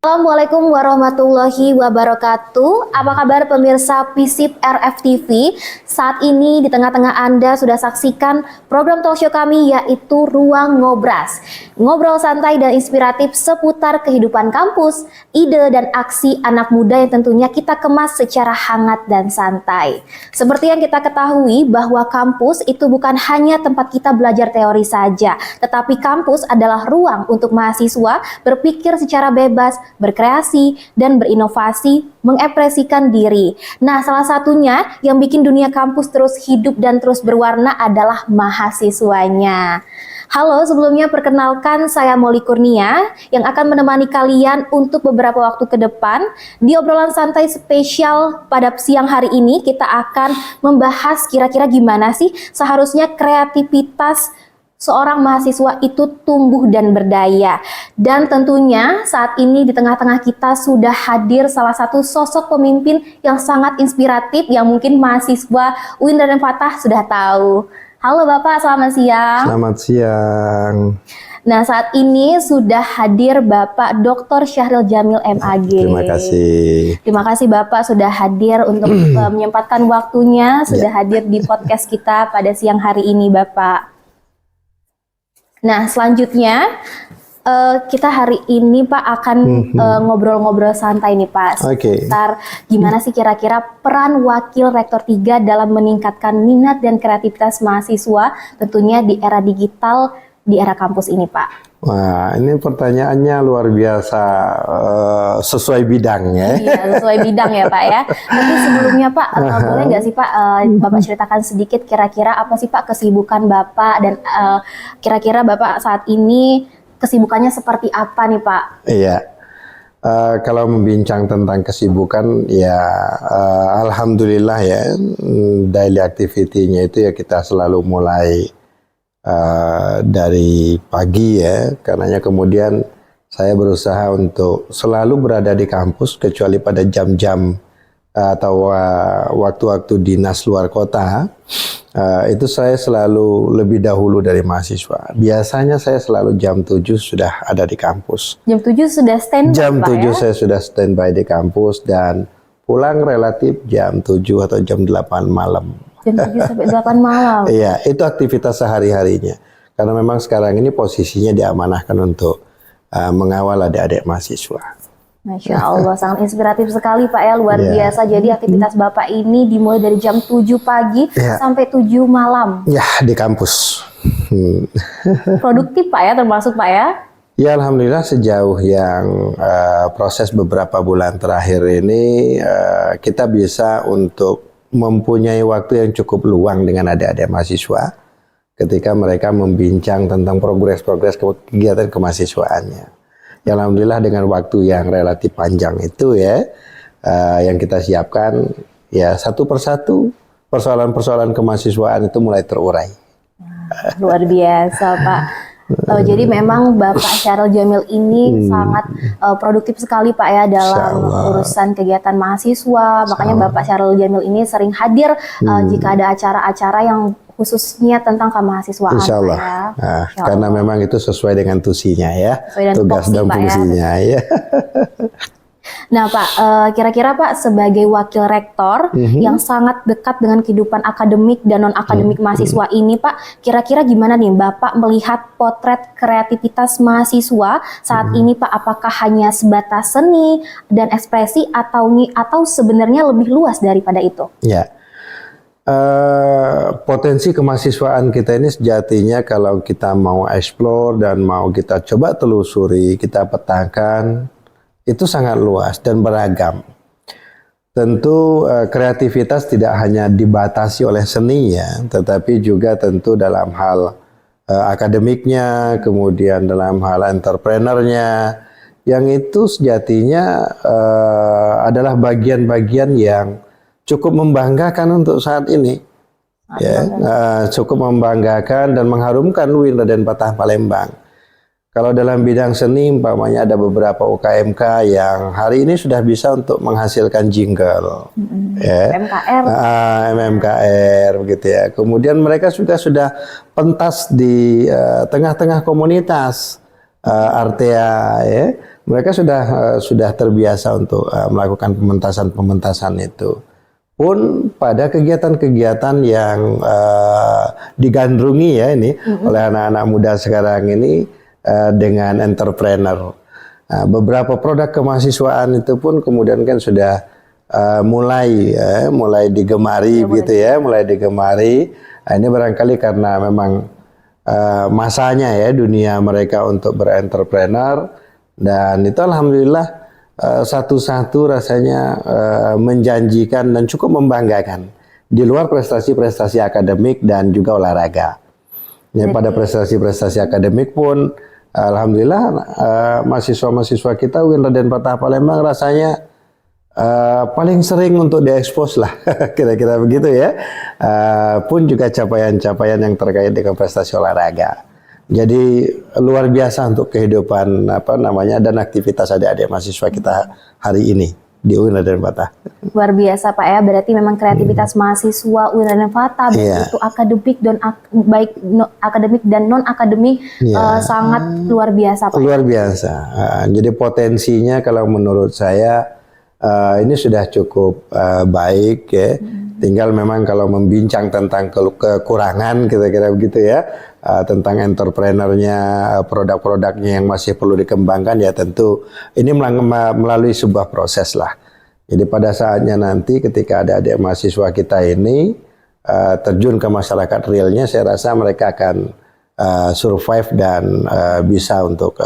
Assalamualaikum warahmatullahi wabarakatuh. Apa kabar pemirsa PISIP RFTV? Saat ini di tengah-tengah Anda sudah saksikan program talkshow kami yaitu Ruang Ngobras. Ngobrol santai dan inspiratif seputar kehidupan kampus, ide dan aksi anak muda yang tentunya kita kemas secara hangat dan santai. Seperti yang kita ketahui bahwa kampus itu bukan hanya tempat kita belajar teori saja, tetapi kampus adalah ruang untuk mahasiswa berpikir secara bebas, berkreasi, dan berinovasi, mengekspresikan diri. Nah, salah satunya yang bikin dunia kampus terus hidup dan terus berwarna adalah mahasiswanya. Halo, sebelumnya perkenalkan saya Molly Kurnia yang akan menemani kalian untuk beberapa waktu ke depan. Di obrolan santai spesial pada siang hari ini kita akan membahas kira-kira gimana sih seharusnya kreativitas seorang mahasiswa itu tumbuh dan berdaya. Dan tentunya saat ini di tengah-tengah kita sudah hadir salah satu sosok pemimpin yang sangat inspiratif yang mungkin mahasiswa UIN Raden Fatah sudah tahu. Halo Bapak, selamat siang. Selamat siang. Nah, saat ini sudah hadir Bapak Dr. Syahril Jamil MAG. Terima kasih. Terima kasih Bapak sudah hadir untuk menyempatkan waktunya, sudah hadir di podcast kita pada siang hari ini Bapak. Nah, selanjutnya kita hari ini Pak akan ngobrol-ngobrol santai nih Pak seputar gimana sih kira-kira peran Wakil Rektor 3 dalam meningkatkan minat dan kreativitas mahasiswa tentunya di era digital, di era kampus ini Pak. Wah, ini pertanyaannya luar biasa, sesuai bidangnya. Iya, sesuai bidang ya Pak ya. Tapi sebelumnya Pak, boleh nggak sih Pak, Bapak ceritakan sedikit kira-kira apa sih Pak kesibukan Bapak dan kira-kira Bapak saat ini kesibukannya seperti apa nih Pak? Iya, kalau membincang tentang kesibukan ya alhamdulillah ya, daily activity-nya itu ya kita selalu mulai dari pagi ya, karenanya kemudian saya berusaha untuk selalu berada di kampus kecuali pada jam-jam atau waktu-waktu dinas luar kota. Itu saya selalu lebih dahulu dari mahasiswa. Biasanya saya selalu jam 7 sudah ada di kampus. Jam 7 sudah standby Jam Pak, 7 ya? Saya sudah standby di kampus dan pulang relatif jam 7 atau jam 8 malam. Jam 7 sampai 8 malam. Iya, itu aktivitas sehari-harinya. Karena memang sekarang ini posisinya diamanahkan untuk mengawal adik-adik mahasiswa. Masya Allah, sangat inspiratif sekali Pak ya, luar biasa. Jadi aktivitas Bapak ini dimulai dari jam 7 pagi sampai 7 malam. Ya, di kampus. Produktif Pak ya, termasuk Pak ya? Ya, alhamdulillah sejauh yang proses beberapa bulan terakhir ini kita bisa untuk mempunyai waktu yang cukup luang dengan adik-adik mahasiswa ketika mereka membincang tentang progres-progres kegiatan kemahasiswaannya. Ya, alhamdulillah dengan waktu yang relatif panjang itu ya, yang kita siapkan ya satu persatu persoalan-persoalan kemahasiswaan itu mulai terurai. Luar biasa Pak. Jadi memang Bapak Syahril Jamil ini sangat produktif sekali Pak ya dalam urusan kegiatan mahasiswa. Makanya Bapak Syahril Jamil ini sering hadir jika ada acara-acara yang khususnya tentang kemahasiswaan. Insya Allah. Ya. Nah, karena memang itu sesuai dengan tusinya ya, tugas dan fungsinya ya. Nah Pak, kira-kira Pak sebagai wakil rektor yang sangat dekat dengan kehidupan akademik dan non-akademik mahasiswa ini Pak, kira-kira gimana nih Bapak melihat potret kreativitas mahasiswa saat ini Pak? Apakah hanya sebatas seni dan ekspresi atau sebenarnya lebih luas daripada itu? Ya, potensi kemahasiswaan kita ini sejatinya kalau kita mau explore dan mau kita coba telusuri, kita petakan, itu sangat luas dan beragam. Tentu kreativitas tidak hanya dibatasi oleh seni ya, tetapi juga tentu dalam hal akademiknya, kemudian dalam hal entrepreneurnya, yang itu sejatinya adalah bagian-bagian yang cukup membanggakan untuk saat ini. Ya, cukup membanggakan dan mengharumkan UIN Raden Fatah Palembang. Kalau dalam bidang seni, umpamanya ada beberapa UKMK yang hari ini sudah bisa untuk menghasilkan jingle, MKR, MMKR, begitu ya. Kemudian mereka juga sudah pentas di tengah-tengah komunitas, Artea, ya, mereka sudah terbiasa untuk melakukan pementasan itu. Pun pada kegiatan-kegiatan yang digandrungi ya ini oleh anak-anak muda sekarang ini dengan entrepreneur. Beberapa produk kemahasiswaan itu pun kemudian kan sudah mulai digemari gitu ya, mulai digemari. Ini barangkali karena memang masanya ya dunia mereka untuk berentrepreneur, dan itu alhamdulillah satu-satu rasanya menjanjikan dan cukup membanggakan di luar prestasi-prestasi akademik dan juga olahraga. Ya, pada prestasi-prestasi akademik pun alhamdulillah mahasiswa-mahasiswa kita UIN Raden Patah Palembang rasanya paling sering untuk diekspos lah kira-kira begitu ya. Pun juga capaian-capaian yang terkait dengan prestasi olahraga. Jadi luar biasa untuk kehidupan dan aktivitas adik-adik mahasiswa kita hari ini di UIN Raden Patah. Luar biasa Pak ya, berarti memang kreativitas mahasiswa UIN Raden Patah baik itu akademik dan baik akademik dan non akademik sangat luar biasa Pak. Luar biasa. Jadi potensinya kalau menurut saya ini sudah cukup baik ya. Tinggal memang kalau membincang tentang kekurangan kira-kira begitu ya, tentang entrepreneurnya, produk-produknya yang masih perlu dikembangkan, ya tentu ini melalui sebuah proses lah. Jadi pada saatnya nanti ketika ada adik mahasiswa kita ini terjun ke masyarakat realnya, saya rasa mereka akan survive dan bisa untuk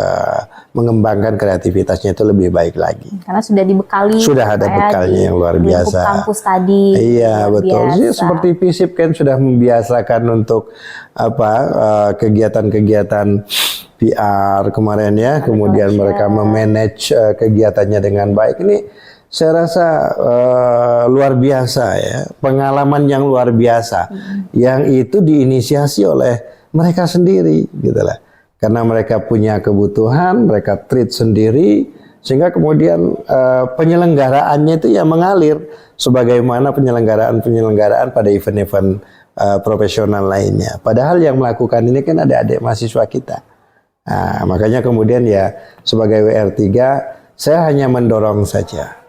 mengembangkan kreativitasnya itu lebih baik lagi. Karena sudah dibekali. Sudah ada bekalnya yang luar biasa. Kampus tadi. Iya betul. Seperti FISIP kan sudah membiasakan untuk kegiatan-kegiatan PR kemarin ya. Kemudian mereka memanage kegiatannya dengan baik. Ini saya rasa luar biasa ya. Pengalaman yang luar biasa. Yang itu diinisiasi oleh mereka sendiri gitu lah. Karena mereka punya kebutuhan, mereka treat sendiri, sehingga kemudian penyelenggaraannya itu ya mengalir sebagaimana penyelenggaraan pada event-event profesional lainnya. Padahal yang melakukan ini kan ada adik mahasiswa kita. Nah, makanya kemudian ya sebagai WR3 saya hanya mendorong saja.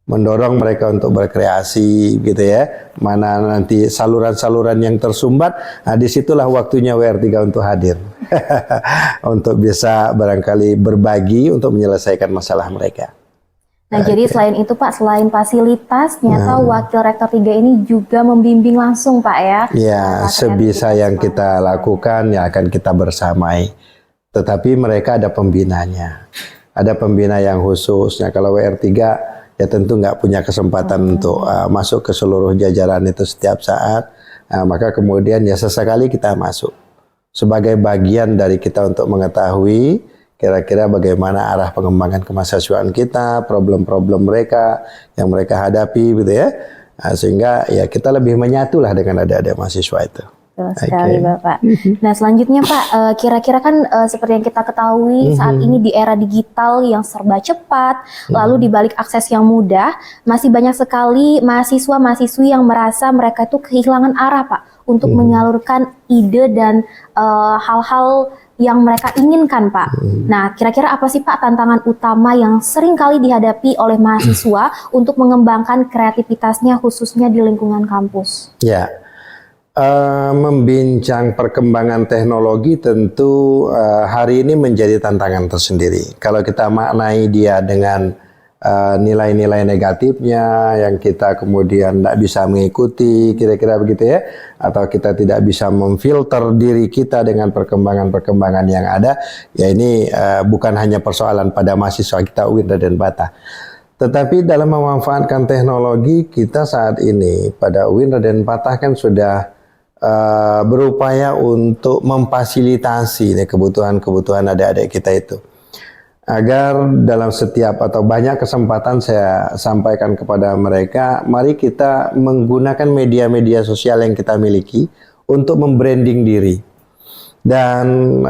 Mendorong mereka untuk berkreasi gitu ya. Mana nanti saluran-saluran yang tersumbat, nah disitulah waktunya WR3 untuk hadir. Untuk bisa barangkali berbagi untuk menyelesaikan masalah mereka. Nah jadi selain itu Pak, selain fasilitas, ternyata Wakil Rektor 3 ini juga membimbing langsung Pak ya. Ya, sebisa yang kita lakukan ya akan kita bersamai. Tetapi mereka ada pembinanya. Ada pembina yang khususnya. Kalau WR3 ya tentu nggak punya kesempatan untuk masuk ke seluruh jajaran itu setiap saat. Maka kemudian ya sesekali kita masuk sebagai bagian dari kita untuk mengetahui kira-kira bagaimana arah pengembangan kemahasiswaan kita, problem-problem mereka yang mereka hadapi gitu ya. Sehingga ya kita lebih menyatulah dengan adik-adik mahasiswa itu. Betul sekali Bapak. Nah selanjutnya Pak, kira-kira kan seperti yang kita ketahui saat ini di era digital yang serba cepat, lalu di balik akses yang mudah, masih banyak sekali mahasiswa-mahasiswi yang merasa mereka itu kehilangan arah Pak untuk menyalurkan ide dan hal-hal yang mereka inginkan Pak. Nah kira-kira apa sih Pak tantangan utama yang sering kali dihadapi oleh mahasiswa untuk mengembangkan kreativitasnya khususnya di lingkungan kampus? Ya. Membincang perkembangan teknologi tentu hari ini menjadi tantangan tersendiri. Kalau kita maknai dia dengan nilai-nilai negatifnya yang kita kemudian tidak bisa mengikuti, kira-kira begitu ya, atau kita tidak bisa memfilter diri kita dengan perkembangan-perkembangan yang ada, ya ini bukan hanya persoalan pada mahasiswa kita UIN Raden Patah. Tetapi dalam memanfaatkan teknologi kita saat ini pada UIN Raden Patah kan sudah berupaya untuk memfasilitasi kebutuhan-kebutuhan adik-adik kita itu. Agar dalam setiap atau banyak kesempatan saya sampaikan kepada mereka, mari kita menggunakan media-media sosial yang kita miliki untuk membranding diri. Dan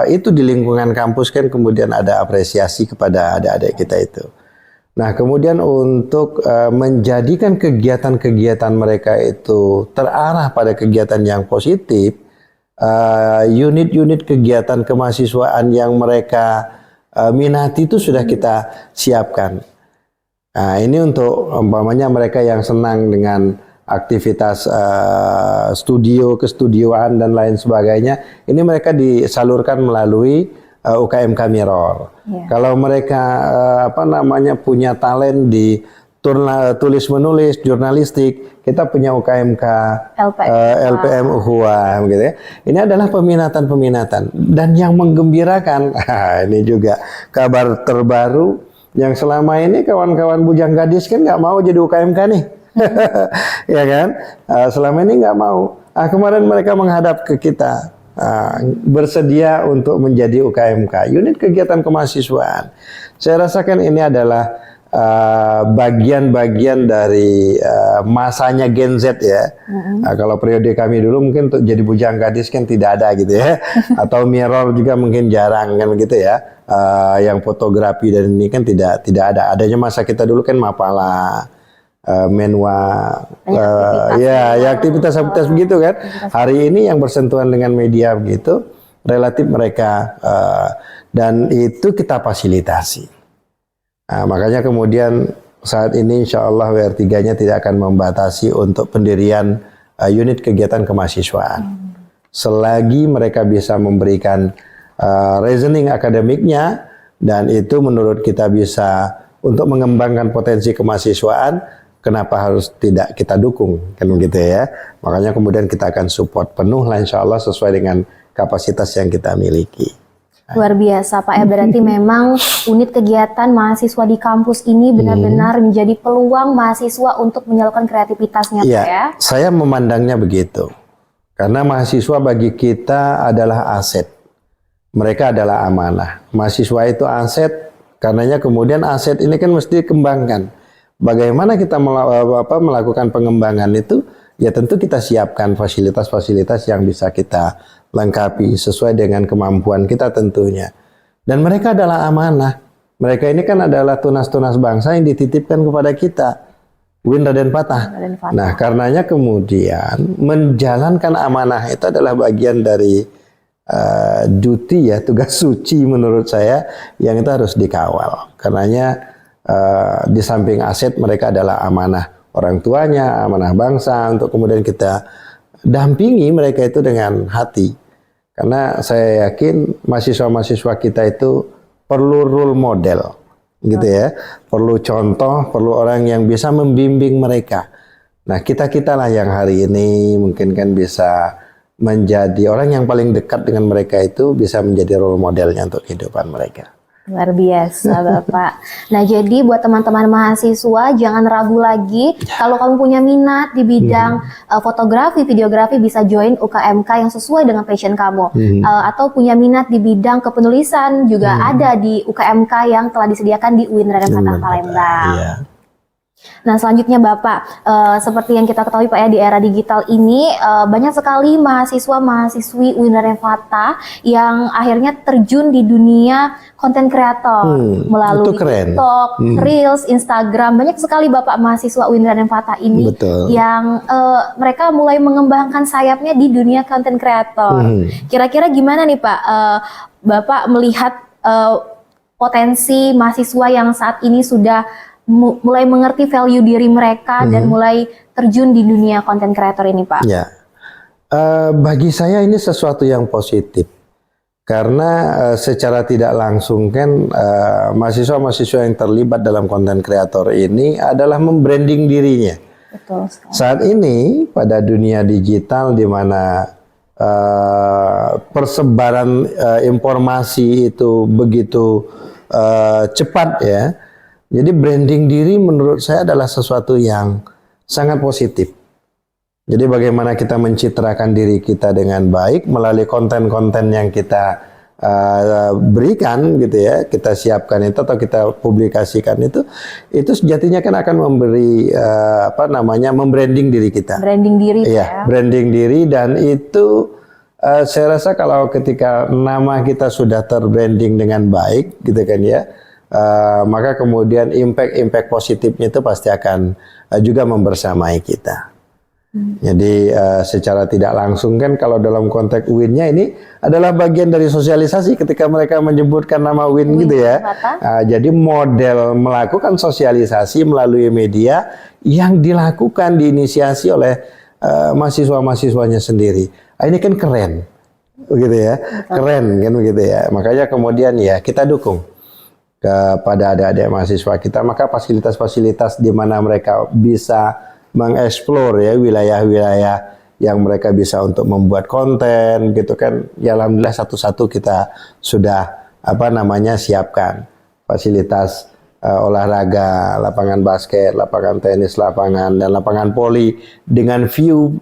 itu di lingkungan kampus kan kemudian ada apresiasi kepada adik-adik kita itu. Nah kemudian untuk menjadikan kegiatan-kegiatan mereka itu terarah pada kegiatan yang positif, unit-unit kegiatan kemahasiswaan yang mereka minati itu sudah kita siapkan. Nah, ini untuk umpamanya mereka yang senang dengan aktivitas studio, kestudioan dan lain sebagainya, ini mereka disalurkan melalui UKMK Mirror. Kalau mereka punya talent di tulis menulis, jurnalistik, kita punya UKMK LPM Uhuam gitu ya. Ini adalah peminatan dan yang menggembirakan. Ini juga kabar terbaru yang selama ini kawan-kawan bujang gadis kan nggak mau jadi UKMK nih. Ya kan? Selama ini nggak mau. Kemarin mereka menghadap ke kita, bersedia untuk menjadi UKMK, unit kegiatan kemahasiswaan. Saya rasakan ini adalah bagian-bagian dari masanya Gen Z ya. Kalau periode kami dulu mungkin untuk jadi bujang gadis kan tidak ada gitu ya. Atau Mirror juga mungkin jarang kan gitu ya. Yang fotografi dan ini kan tidak ada. Adanya masa kita dulu kan Mapala, Menwa, ya aktivitas begitu kan. Hari ini yang bersentuhan dengan media begitu, relatif mereka dan itu kita fasilitasi. Makanya kemudian saat ini insya Allah WR3-nya tidak akan membatasi untuk pendirian unit kegiatan kemahasiswaan. Selagi mereka bisa memberikan reasoning akademiknya dan itu menurut kita bisa untuk mengembangkan potensi kemahasiswaan, kenapa harus tidak kita dukung, kan gitu ya. Makanya kemudian kita akan support penuh lah insya Allah sesuai dengan kapasitas yang kita miliki. Luar biasa Pak ya, berarti memang unit kegiatan mahasiswa di kampus ini benar-benar menjadi peluang mahasiswa untuk menyalurkan kreativitasnya Pak ya. Saya memandangnya begitu. Karena mahasiswa bagi kita adalah aset. Mereka adalah amanah. Mahasiswa itu aset, karenanya kemudian aset ini kan mesti dikembangkan. Bagaimana kita melakukan pengembangan itu? Ya tentu kita siapkan fasilitas-fasilitas yang bisa kita lengkapi sesuai dengan kemampuan kita tentunya. Dan mereka adalah amanah. Mereka ini kan adalah tunas-tunas bangsa yang dititipkan kepada kita. Win Raden Patah. Nah, karenanya kemudian menjalankan amanah itu adalah bagian dari duty ya, tugas suci menurut saya yang itu harus dikawal. Karenanya di samping aset mereka adalah amanah orang tuanya, amanah bangsa untuk kemudian kita dampingi mereka itu dengan hati. Karena saya yakin mahasiswa-mahasiswa kita itu perlu role model, gitu ya. Perlu contoh, perlu orang yang bisa membimbing mereka. Nah, kita-kitalah yang hari ini mungkin kan bisa menjadi orang yang paling dekat dengan mereka itu bisa menjadi role modelnya untuk kehidupan mereka. Luar biasa Bapak. Nah jadi buat teman-teman mahasiswa jangan ragu lagi, kalau kamu punya minat di bidang fotografi, videografi bisa join UKMK yang sesuai dengan passion kamu. Atau punya minat di bidang kepenulisan juga ada di UKMK yang telah disediakan di UIN Raden Patah Palembang. Iya. Nah selanjutnya Bapak, seperti yang kita ketahui Pak ya, di era digital ini banyak sekali mahasiswa-mahasiswi UIN Raden Patah yang akhirnya terjun di dunia konten kreator melalui TikTok, Reels, Instagram. Banyak sekali Bapak mahasiswa UIN Raden Patah ini yang mereka mulai mengembangkan sayapnya di dunia konten kreator. Kira-kira gimana nih Pak, Bapak melihat potensi mahasiswa yang saat ini sudah mulai mengerti value diri mereka dan mulai terjun di dunia konten kreator ini Pak? Ya, bagi saya ini sesuatu yang positif karena secara tidak langsung kan mahasiswa-mahasiswa yang terlibat dalam konten kreator ini adalah membranding dirinya. Betul sekali. Saat ini pada dunia digital di mana persebaran informasi itu begitu cepat ya. Jadi branding diri menurut saya adalah sesuatu yang sangat positif. Jadi bagaimana kita mencitrakan diri kita dengan baik melalui konten-konten yang kita berikan gitu ya, kita siapkan itu atau kita publikasikan itu sejatinya kan akan memberi membranding diri kita. Branding diri ya. Branding diri dan itu saya rasa kalau ketika nama kita sudah terbranding dengan baik gitu kan ya. Maka kemudian impact positifnya itu pasti akan juga membersamai kita. Jadi secara tidak langsung kan kalau dalam konteks UIN-nya ini adalah bagian dari sosialisasi ketika mereka menyebutkan nama UIN gitu ya. Jadi model melakukan sosialisasi melalui media yang dilakukan diinisiasi oleh mahasiswa-mahasiswanya sendiri. Ini kan keren, begitu ya, keren kan begitu ya. Makanya kemudian ya kita dukung kepada adik-adik mahasiswa kita, maka fasilitas-fasilitas di mana mereka bisa mengeksplor ya wilayah-wilayah yang mereka bisa untuk membuat konten gitu kan, ya alhamdulillah satu-satu kita sudah siapkan fasilitas olahraga, lapangan basket, lapangan tenis, lapangan dan lapangan voli dengan view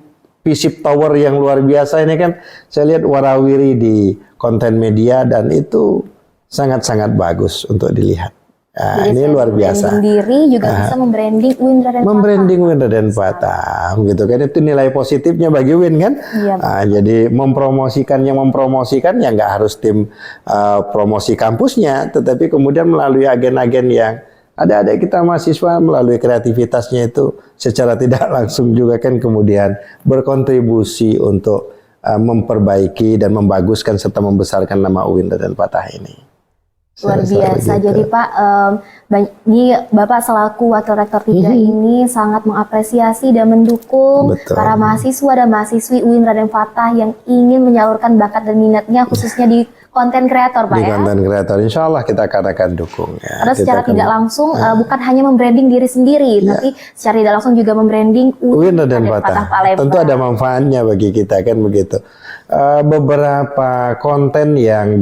Visip Tower yang luar biasa. Ini kan saya lihat warawiri di konten media dan itu sangat-sangat bagus untuk dilihat. Ini luar biasa. Sendiri juga bisa membranding UIN Raden Patah. Membranding UIN Raden Patah, gitu kan, itu nilai positifnya bagi UIN kan. Iya, jadi mempromosikan ya nggak harus tim promosi kampusnya, tetapi kemudian melalui agen-agen yang adik-adik kita mahasiswa melalui kreativitasnya itu secara tidak langsung juga kan kemudian berkontribusi untuk memperbaiki dan membaguskan serta membesarkan nama UIN Raden Patah ini. Luar biasa. Jadi Pak, ini Bapak selaku Wakil Rektor 3 ini sangat mengapresiasi dan mendukung para mahasiswa dan mahasiswi UIN Raden Patah yang ingin menyalurkan bakat dan minatnya khususnya di konten kreator Pak. Di konten kreator, insya Allah kita akan dukung. Ya. Karena secara tidak langsung bukan hanya membranding diri sendiri, tapi secara tidak langsung juga membranding UIN Raden Patah Palembang. Tentu ada manfaatnya bagi kita kan begitu. Beberapa konten yang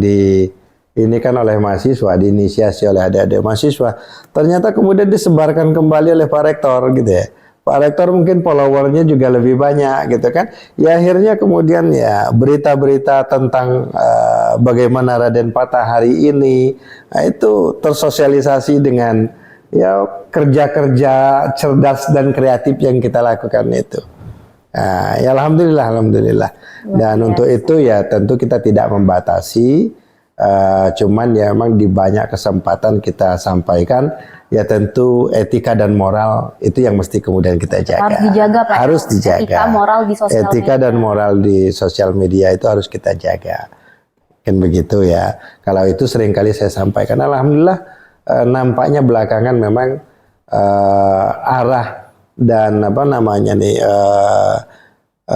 ini kan oleh mahasiswa, diinisiasi oleh adik-adik mahasiswa, ternyata kemudian disebarkan kembali oleh Pak Rektor gitu ya. Pak Rektor mungkin followernya juga lebih banyak gitu kan. Ya akhirnya kemudian ya berita-berita tentang bagaimana Raden Patah hari ini, itu tersosialisasi dengan ya kerja-kerja cerdas dan kreatif yang kita lakukan itu. Ya alhamdulillah. Dan untuk itu ya tentu kita tidak membatasi. Cuman ya memang di banyak kesempatan kita sampaikan ya tentu etika dan moral itu yang mesti kemudian kita jaga. Harus dijaga Pak. Harus dijaga. Etika moral di sosial etika media. Dan moral di sosial media itu harus kita jaga. Kan begitu ya. Kalau itu seringkali saya sampaikan. Alhamdulillah nampaknya belakangan memang arah dan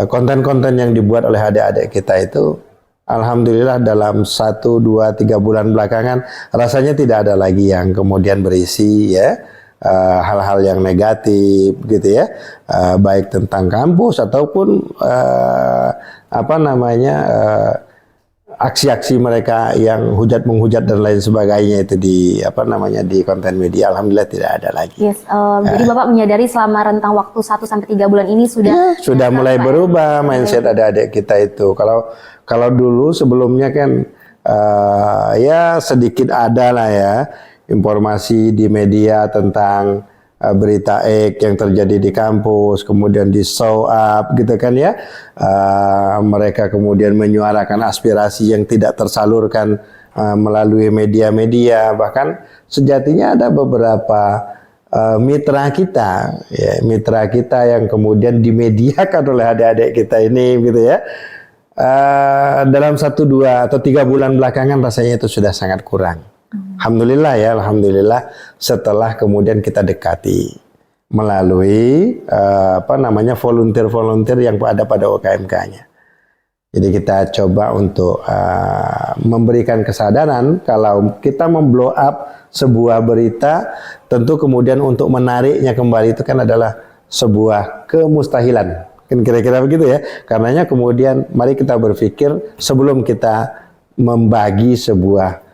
konten-konten yang dibuat oleh adik-adik kita itu alhamdulillah dalam 1, 2, 3 bulan belakangan rasanya tidak ada lagi yang kemudian berisi ya hal-hal yang negatif gitu ya, baik tentang kampus ataupun aksi-aksi mereka yang hujat-menghujat dan lain sebagainya itu di di konten media. Alhamdulillah tidak ada lagi. Yes, jadi Bapak menyadari selama rentang waktu 1 sampai 3 bulan ini sudah mulai berubah mindset adik-adik kita itu. Kalau dulu sebelumnya kan ya sedikit ada lah ya informasi di media tentang berita yang terjadi di kampus, kemudian di show up gitu kan ya. Mereka kemudian menyuarakan aspirasi yang tidak tersalurkan melalui media-media. Bahkan sejatinya ada beberapa mitra kita yang kemudian dimediakan oleh adik-adik kita ini gitu ya. Dalam 1, 2 atau 3 bulan belakangan rasanya itu sudah sangat kurang. Alhamdulillah setelah kemudian kita dekati melalui volunteer yang ada pada OKMK-nya. Jadi kita coba untuk memberikan kesadaran kalau kita memblow up sebuah berita, tentu kemudian untuk menariknya kembali itu kan adalah sebuah kemustahilan. Kan kira-kira begitu ya. Karenanya kemudian mari kita berpikir sebelum kita membagi sebuah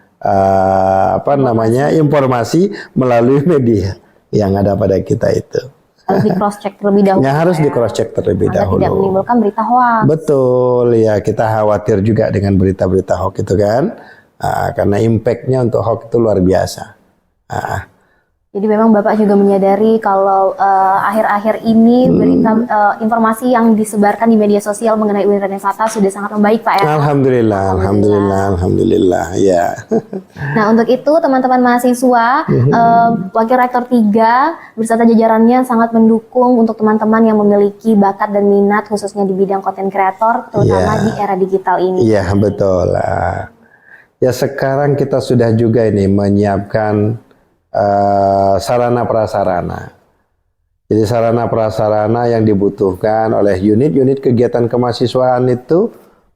informasi melalui media yang ada pada kita itu. Harus di cross check terlebih dahulu. Ya, harus di cross check terlebih dahulu. Tidak menimbulkan berita hoax. Betul ya, kita khawatir juga dengan berita-berita hoax itu kan. Karena impactnya untuk hoax itu luar biasa. Jadi memang Bapak juga menyadari kalau akhir-akhir ini berita informasi yang disebarkan di media sosial mengenai UIN Raden Fatah sudah sangat membaik, Pak ya. Alhamdulillah, ya. Nah, untuk itu teman-teman mahasiswa, Wakil Rektor 3 beserta jajarannya sangat mendukung untuk teman-teman yang memiliki bakat dan minat khususnya di bidang konten kreator, terutama di era digital ini. Iya, betul. Ya, sekarang kita sudah juga ini menyiapkan sarana prasarana. Jadi sarana prasarana yang dibutuhkan oleh unit-unit kegiatan kemahasiswaan itu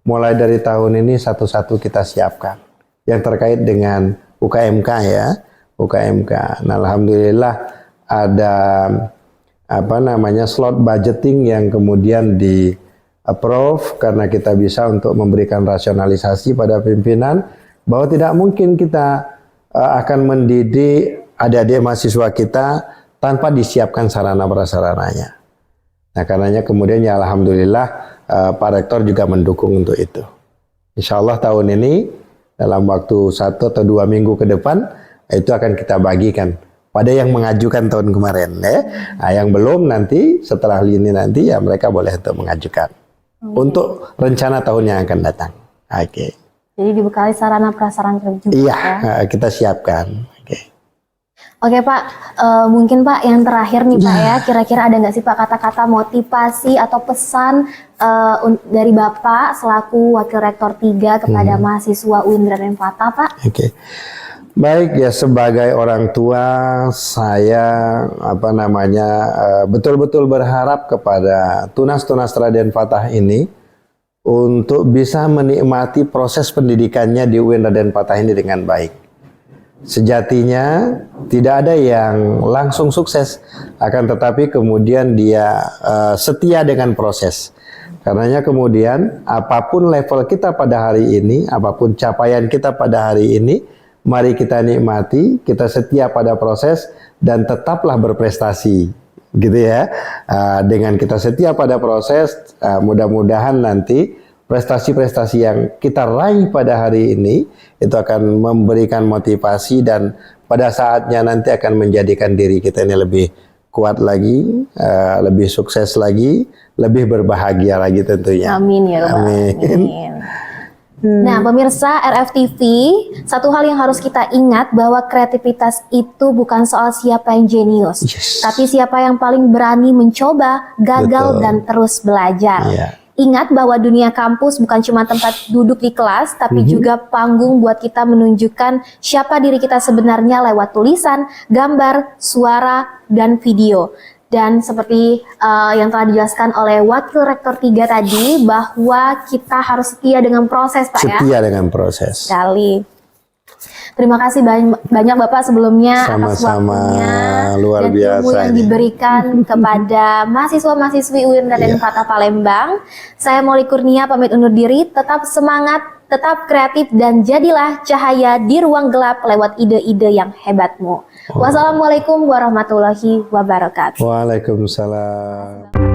mulai dari tahun ini satu-satu kita siapkan. Yang terkait dengan UKMK ya, UKMK. Nah, alhamdulillah ada slot budgeting yang kemudian di approve karena kita bisa untuk memberikan rasionalisasi pada pimpinan bahwa tidak mungkin kita akan mendidik adik-adik mahasiswa kita tanpa disiapkan sarana prasarananya. Nah, karenanya kemudian ya alhamdulillah Pak Rektor juga mendukung untuk itu. Insya Allah tahun ini dalam waktu 1 atau 2 minggu ke depan itu akan kita bagikan pada yang mengajukan tahun kemarin ya. Nah, yang belum nanti setelah ini nanti ya mereka boleh untuk mengajukan untuk rencana tahun yang akan datang. Oke. Jadi dibekali sarana prasarana juga. Iya, ya? Kita siapkan. Oke Pak, mungkin Pak yang terakhir nih Pak ya, kira-kira ada nggak sih Pak kata-kata motivasi atau pesan dari Bapak selaku Wakil Rektor 3 kepada mahasiswa UIN Raden Fatah Pak? Oke. Baik ya, sebagai orang tua saya betul-betul berharap kepada tunas-tunas Raden Fatah ini untuk bisa menikmati proses pendidikannya di UIN Raden Fatah ini dengan baik. Sejatinya tidak ada yang langsung sukses, akan tetapi kemudian dia setia dengan proses. Karenanya kemudian apapun level kita pada hari ini, apapun capaian kita pada hari ini, mari kita nikmati, kita setia pada proses dan tetaplah berprestasi, gitu ya. Dengan kita setia pada proses, mudah-mudahan nanti prestasi-prestasi yang kita raih pada hari ini itu akan memberikan motivasi dan pada saatnya nanti akan menjadikan diri kita ini lebih kuat lagi, lebih sukses lagi, lebih berbahagia lagi tentunya. Amin ya Rabbal Alamin. Nah, pemirsa RFTV, satu hal yang harus kita ingat bahwa kreativitas itu bukan soal siapa yang jenius, tapi siapa yang paling berani mencoba, gagal, dan terus belajar. Ingat bahwa dunia kampus bukan cuma tempat duduk di kelas, tapi juga panggung buat kita menunjukkan siapa diri kita sebenarnya lewat tulisan, gambar, suara, dan video. Dan seperti yang telah dijelaskan oleh Wakil Rektor 3 tadi, bahwa kita harus setia dengan proses, Pak ya? Setia dengan proses. Sekali. Terima kasih banyak Bapak sebelumnya atas waktunya luar dan ilmu yang diberikan kepada mahasiswa-mahasiswi UIN Raden Fatah Palembang. Saya Molly Kurnia pamit undur diri, tetap semangat, tetap kreatif, dan jadilah cahaya di ruang gelap lewat ide-ide yang hebatmu. Wassalamualaikum warahmatullahi wabarakatuh. Waalaikumsalam.